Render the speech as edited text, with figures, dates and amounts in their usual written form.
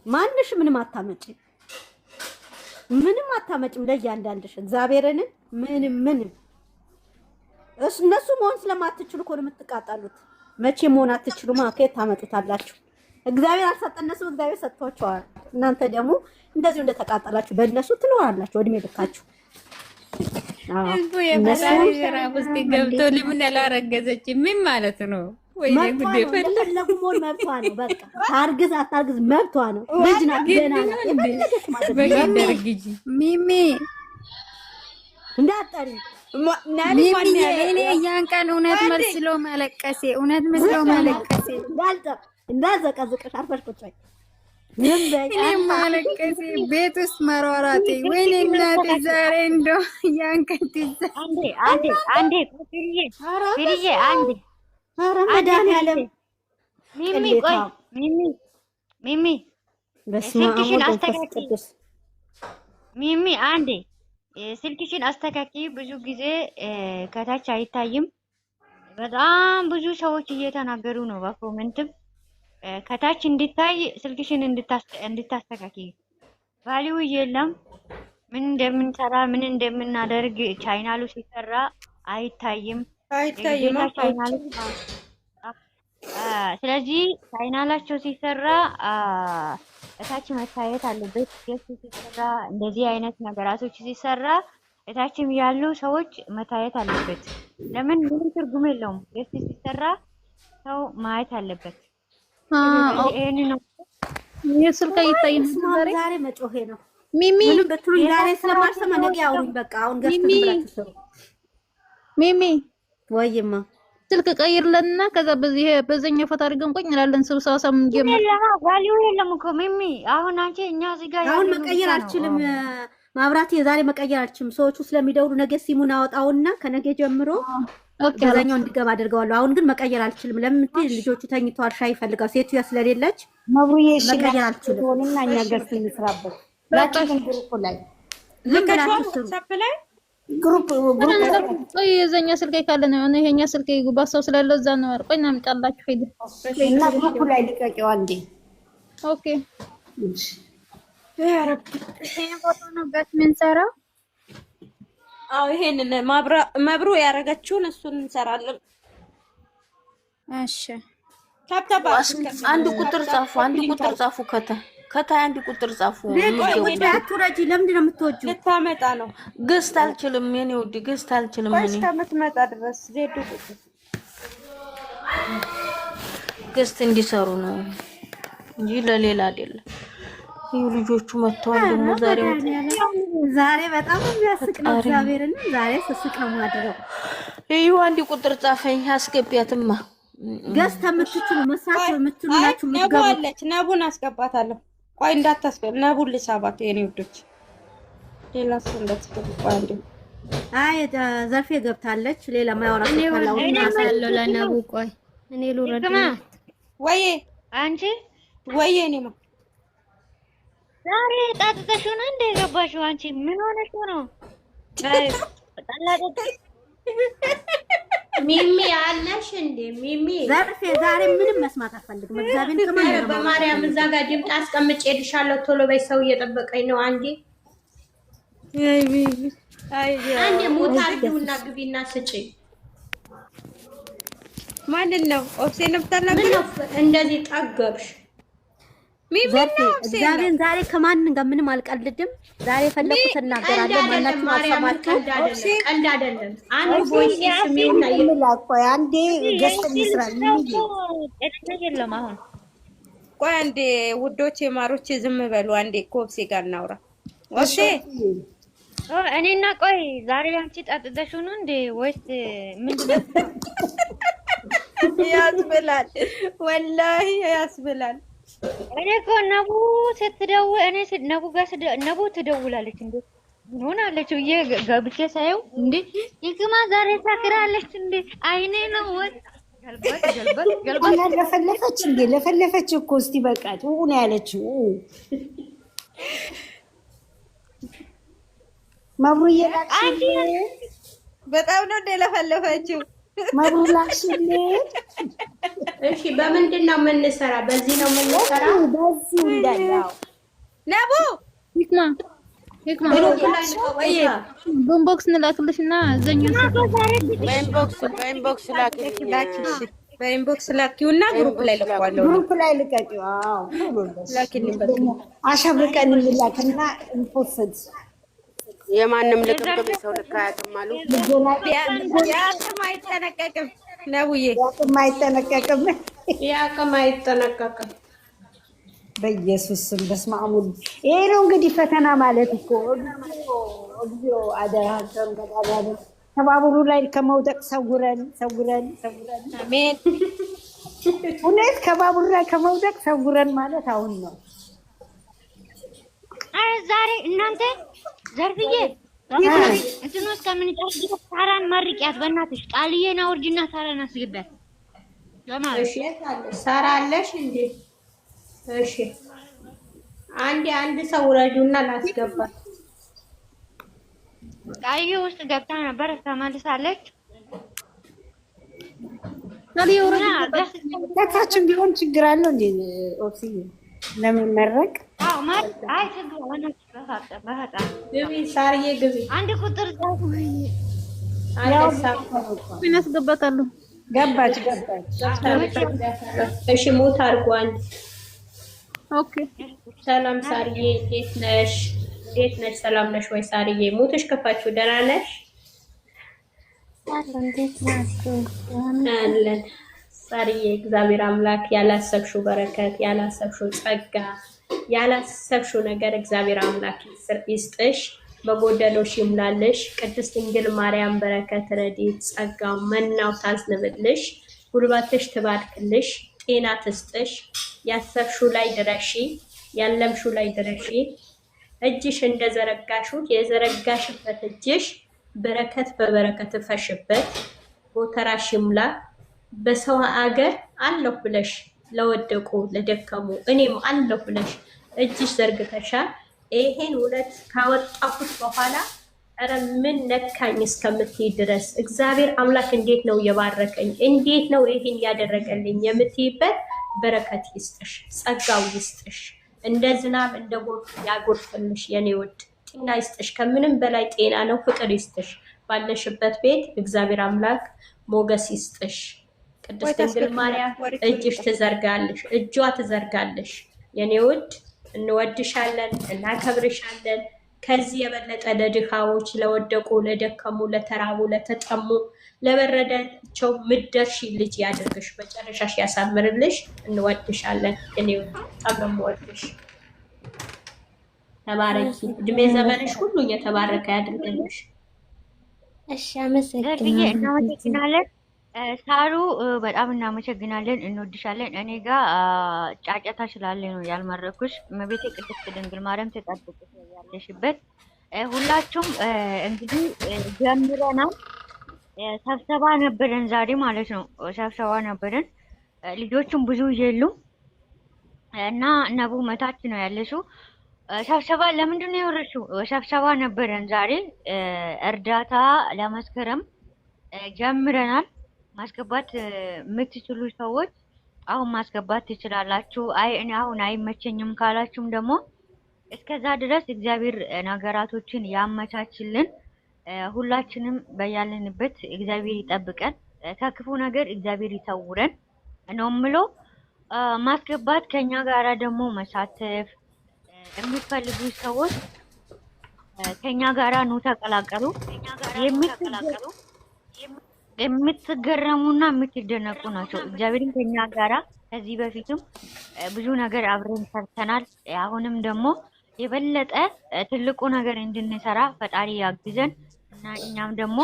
ማንሽ ምንም አታመጭም ለእያንዳንድሽ እግዚአብሔርን ምንም እነሱ መሆን ስለማትችሉ እኮ ነው የምትቃጣሉት። መቼ መሆን አትችሉማ። ከየት ታመጡታላችሁ? እግዚአብሔር አልሰጠነሱ እግዚአብሔር ሰጥቷቸዋል። እናንተ ደግሞ እንደዚሁ እንደተቃጠላችሁ በእነሱ ትኖራላችሁ እድሜ ልካችሁ። እንዴ የፈጣሪ ራብ ውስጥ ገብቶ ለምን ያላረገዘች ምን ማለት ነው? ወይ ጉዴ ፈለጉ ሞል መብቷ ነው። በቃ ታርግዝ አታርግዝ መብቷ ነው። ልጅ ናት ገና ናት። የፈለገች ማለት ነው። ሚሚ እንዳጠሪ ሚሚ እኔ ያን ቀን እውነት መስሎ ማለቀሴ እንዳዘቀዝቅሽ አርፈሽ ቁጭ በይ። እኔ ማለቀሴ ቤት ውስጥ መሯሯጤ ወይኔ እናቴ ዛሬ እንደው ያን ቀን ትዝ አንዴ ፍሪዬ አንዴ ኧረ መድኃኒዓለም ሚሚ ቆይ ሚሚ ስልክሽን አስተካኪ ሚሚ አንዴ ስልክሽን አስተካኪ። ብዙ ጊዜ ከታች አይታይም። በጣም ብዙ ሰዎች እየተናገሩ ነው በኮሜንትም ከታች እንድታይ ስልክሽን እንድታስተካኪ። ቫልዩ የለም ምን እንደምንሰራ ምን እንደምናደርግ ቻይናሉ ሲሰራ አይታይም። ቻይናሉ ስለዚህ ቻይናላቸው ሲሰራ እታች መታየት አለበት። ገስ ሲሰራ እንደዚህ አይነት ነገራቶች ሲሰራ እታችም ያሉ ሰዎች መታየት አለበት። ለምን ምንም ትርጉም የለውም። ገስ ሲሰራ ሰው ማየት አለበት። ይሄን ነው የስልክ አይታይም። ዛሬ መጮሄ ነው ሚሚ ምንም በትሩኝ ዛሬ ስለማልሰማ ነገ ያውሩኝ። በቃ አሁን ገስ ትብራችሁ ሚሚ ወይማ ስልክ ቀይርለንና ከዛ በዘኛ ፈታ አድርገን ቆይ እንላለን። ስብሰባ ሳምን ጀምር ቫልዩ የለም እኮ ሚሚ። አሁን አንቺ እኛ እዚህ ጋር አሁን መቀየር አልችልም። ማብራት የዛሬ መቀየር አልችልም። ሰዎቹ ስለሚደውሉ ነገ ሲሙን አወጣውና ከነገ ጀምሮ በዛኛው እንድገባ አድርገዋለሁ። አሁን ግን መቀየር አልችልም። ለምን ትይ ልጆቹ ተኝተዋል። ሻይ ይፈልጋል። ሴትዮዋ ስለሌለች መቀየር አልችልም። ሆነና እኛ ገርስ እንስራበት ላችን ግሩፕ ላይ ልከታችሁ ሰፕላይ ግሩፕ ቆይ የዘኛ ስልክ ካለ ነው እኔ የኛ ስልክ ጉባሳው ስለለ እዛ ነው። ቆይ እናምጣላችሁ ሄደ እና ግሩፕ ላይ ልቀቂው አንዴ። ኦኬ እሺ ያረብ ይሄን ፎቶ ነው ጋት ምን ሰራ? አዎ ይሄንን መብሩ ያረጋችሁን እሱን እንሰራለን። እሺ ታብታባ አንድ ቁጥር ጻፉ ከታ አንድ ቁጥር ጻፉ። አትውረጂ። ለምንድን ነው የምትወጂው? ልታመጣ ነው። ገዝት አልችልም የኔ ውድ ገዝት አልችልም። እኔ እስከምትመጣ ድረስ ዜዱ ገዝት እንዲሰሩ ነው እንጂ ለሌላ አይደለም። ይሄ ልጆቹ መጥተዋል ደግሞ ዛሬ በጣም የሚያስቅ ነው። እግዚአብሔርን ዛሬ ስስቅ ነው ማድረው። ይሄ አንድ ቁጥር ጻፈኝ አስገቢያትማ። ገዝት የምትችሉ መስራት የምትችሉ ናችሁ የምትገቡ። ነቡለች ነቡን አስገባታለሁ። ቆይ እንዳታስገብ ነቡን ልሳባት የኔ ውዶች። ሌላ ሰው እንዳትስገባ አንዴ። አይ ዘርፌ ገብታለች። ሌላ ማያወራ ሰው ካለው እናሳለው ለነቡ ቆይ እኔ ልውረድ። ወይ አንቺ ወይ እኔማ ዛሬ ጣጥተሽው ነው እንደ ገባሽው? አንቺ ምን ሆነሽ ነው? ሚሚ አለሽ እንዴ? ሚሚ ዘርፌ ዛሬ ምንም መስማት አልፈልግም። እግዚአብሔርን ከማን ነው በማርያም እዛ ጋር ድምፅ አስቀምጬልሻለሁ። ቶሎ በይ ሰው እየጠበቀኝ ነው። አንዴ አንዴ ሞት አድርጊውና ግቢና ስጪ። ማንን ነው ኦክሲን ብታናገር እንደዚህ ጠገብሽ? ሚሚ ነው እግዚአብሔርን ዛሬ ከማን ጋር ምንም አልቀልድም። ዛሬ ፈለኩት እናገራለሁ። ማናችሁ አሰማችሁ? ቀልድ አይደለም። አንድ ቮይስ ስሚውና ይላቆ አንዴ ገስት ይስራል። የለም አሁን ቆይ አንዴ ውዶቼ ማሮቼ ዝም በሉ። አንዴ ኮብሴ ጋር እናውራ። ወሴ እኔና ቆይ ዛሬ አንቺ ጣጥተሽው ነው እንዴ ወይስ ምንድነው? ያስብላል፣ ወላሂ ያስብላል። እኔ እኮ ነቡ ስትደውል ነቡ ጋር ነቡ ትደውላለች እንዴ ምን ሆናለች? ገብቼ ሳየው እንዴ ይግማ ዛሬ ሳክራለች እንዴ አይኔ ነው ወይ ገልበት ለፈለፈች እንዴ ለፈለፈች እኮ እስቲ በቃ ነው ያለችው። መብሩዬ በጣም ነው ለፈለፈችው። መብሩላሽልኝ። እሺ በምንድን ነው የምንሰራ? በዚህ ነው የምንሰራ። በዚህ እንዳለው ነቡ ሂክማ ቦምቦክስ እንላክልሽና እዘኛው በኢንቦክስ ላኪውና ግሩፕ ላይ ልኳለሁ። ግሩፕ ላይ ልቀቂው። አዎ አሸብርቀን እንላክና እንፖስት። የማንም ልቅም ሰው ልክ አያውቅም አሉ። ያቅም አይጠነቀቅም ነውዬ፣ ያቅም አይጠነቀቅም። በኢየሱስ ስም በስመ አብ ወልድ። ይሄ ነው እንግዲህ ፈተና ማለት እኮ። እግዚኦ አደራህን ተባባሉ። ተባብሩ ላይ ከመውደቅ ሰውረን። አሜን። እውነት ከባቡር ላይ ከመውደቅ ሰውረን ማለት አሁን ነው። አረ ዛሬ እናንተ ዘርፍዬ እንትኑ እስከምንጨርስ ድረስ ሳራን መርቂያት በእናትሽ። ቃልዬን አውርጅና ሳራን አስገባት። እሺ ሳራ አለሽ እንዴ? እሺ አንድ ሰው ረጁና ላስገባት። ቃልዬ ውስጥ ገብታ ነበር ተመልሳለች። ታችን ቢሆን ችግር አለው እንዴ? ኦክሲጅ ለመመረቅ አይ ትግባ ወናች በፈጣ ግቢ ሳርዬ ግቢ። አንድ ቁጥር ጻፉ። እናስገባታለሁ። ገባች። እሺ ሞት አድርጎ አንድ። ኦኬ ሰላም ሳርዬ፣ እንዴት ነሽ? ሰላም ነሽ ወይ ሳርዬ? ሞትሽ ከፋችሁ? ደህና ነሽ? አለን ሳርዬ። እግዚአብሔር አምላክ ያላሰብሽው በረከት፣ ያላሰብሽው ጸጋ፣ ያላሰብሽው ነገር እግዚአብሔር አምላክ ይስጥሽ፣ በጎደሎሽ ይሙላልሽ። ቅድስት ድንግል ማርያም በረከት፣ ረድኤት፣ ጸጋው መናው ታዝንብልሽ፣ ጉልበትሽ ትባርክልሽ፣ ጤና ትስጥሽ። ያሰብሽው ላይ ድረሺ፣ ያለምሽው ላይ ድረሺ። እጅሽ እንደዘረጋሽው የዘረጋሽበት እጅሽ በረከት በበረከት ፈሽበት፣ ጎተራሽ ይሙላ። በሰው አገር አለሁ ብለሽ ለወደቁ ለደከሙ እኔም አለሁ ብለሽ እጅሽ ዘርግተሻል። ይሄን እውነት ካወጣሁት በኋላ ኧረ ምን ነካኝ እስከምትይ ድረስ እግዚአብሔር አምላክ እንዴት ነው የባረከኝ፣ እንዴት ነው ይሄን ያደረገልኝ የምትይበት በረከት ይስጥሽ፣ ጸጋው ይስጥሽ። እንደ ዝናብ እንደ ጎርፍ ያጎርፍልሽ የኔ ውድ። ጤና ይስጥሽ፣ ከምንም በላይ ጤና ነው። ፍቅር ይስጥሽ። ባለሽበት ቤት እግዚአብሔር አምላክ ሞገስ ይስጥሽ። ቅድስት ድንግል ማርያም እጅሽ ትዘርጋለሽ፣ እጇ ትዘርጋለሽ የኔ ውድ። እንወድሻለን፣ እናከብርሻለን። ከዚህ የበለጠ ለድሃዎች፣ ለወደቁ፣ ለደከሙ፣ ለተራቡ፣ ለተጠሙ፣ ለበረዳቸው ምደርሺ ልጅ ያድርግሽ። መጨረሻሽ ያሳምርልሽ። እንወድሻለን የኔ ውድ፣ በጣም ነው የምወድሽ። ተባረኪ። እድሜ ዘመንሽ ሁሉ እየተባረከ ያድርግልሽ። እሺ እናመሰግናለን። ሳሩ በጣም እናመሰግናለን፣ እንወድሻለን። እኔ ጋር ጫጫታ ስላለ ነው ያልመረኩሽ። እመቤቴ ቅድስት ድንግል ማርያም ተጠብቅሽ ያለሽበት። ሁላችሁም እንግዲህ ጀምረናል። ስብሰባ ነበረን ዛሬ ማለት ነው። ስብሰባ ነበረን። ልጆቹም ብዙ የሉም እና ነቡ መታች ነው ያለሽው። ስብሰባ ለምንድን ነው የወረድሽው? ስብሰባ ነበረን ዛሬ። እርዳታ ለመስከረም ጀምረናል። ማስገባት የምትችሉ ሰዎች አሁን ማስገባት ትችላላችሁ። አይ እኔ አሁን አይመቸኝም ካላችሁም ደግሞ እስከዛ ድረስ እግዚአብሔር ነገራቶችን ያመቻችልን። ሁላችንም በያለንበት እግዚአብሔር ይጠብቀን፣ ከክፉ ነገር እግዚአብሔር ይሰውረን ነው የምለው። ማስገባት ከኛ ጋራ ደግሞ መሳተፍ የሚፈልጉ ሰዎች ከኛ ጋራ ኑ ተቀላቀሉ። የምትገረሙና የምትደነቁ ናቸው። እግዚአብሔርን ከኛ ጋራ ከዚህ በፊትም ብዙ ነገር አብረን ሰርተናል። አሁንም ደግሞ የበለጠ ትልቁ ነገር እንድንሰራ ፈጣሪ ያግዘን እና እኛም ደግሞ